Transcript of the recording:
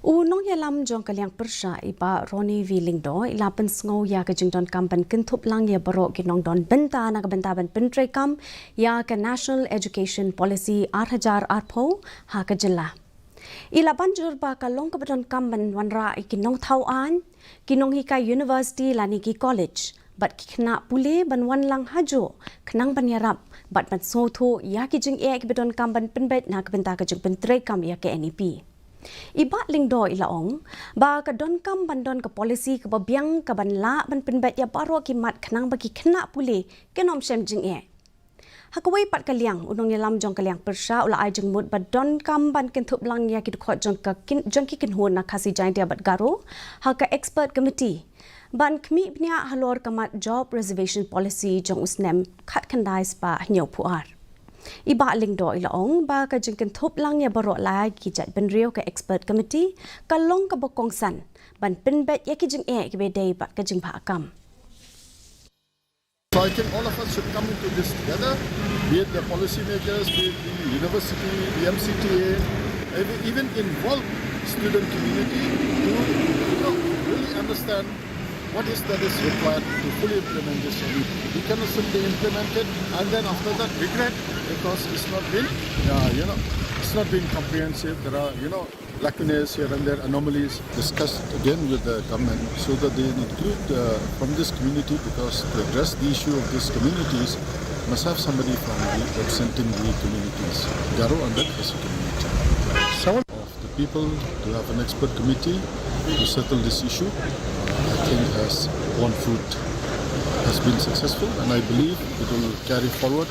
Unong yalam jong kaliang persya iba Roni Vilingdo ilapan sngow ya ke Donkam ban Kynthup lang ya Baroh ki Nongdon Bynta na Bynta Jingpyntreikam ya ke National Education Policy 8,000 arpo ha ke jela. Ilapan jurba kalong ke Donkam ban wanra ki nong tauan ki nong hikai University lani ki college bat ki kena pule ban wan lang hajo kenang ban yarap bat ban soto ya ki jing ki Donkam ban penbet na ke Bynta ke Jingpyntreikam ya ke NEP. Iba lingdo ilaong ba ka Donkam bandon ka policy ka babiang ka banla ban penbet ya Baroh ki mat kenang bagi kena pule kenom sem jing hakawai pat kaliang unong yalam jong kaliang persya ula ai jeng mut ba Donkam ban Kynthup lang ya ki khot jong ki kinhun na KHASI jain dia bat garo ha ka expert committee ban kmi bnia halor kamat job reservation policy jong usnem khat khandai spa nyau puar. Iba lingdo ilaong ba ka Kynthup lang ya Baroh lai ki jat ben rio ka expert committee kalong ka bokong san ban penbet ya ki jing ki bedai bat ka Jingpyntreikam. So I think all of us should come into this together, be it the policymakers, be it the university, the MCTA, even involve student community to really understand what is that is required to fully implement this. We cannot simply implement it and then after that regret because it's not been, it's not been comprehensive. There are, lacunae here and there, anomalies. Discussed again with the government so that they include from this community, because to address the issue of these communities must have somebody from representing the communities, Baroh and the KHASI community. Some of the people to have an expert committee to settle this issue, I think has borne fruit, has been successful, and I believe it will carry forward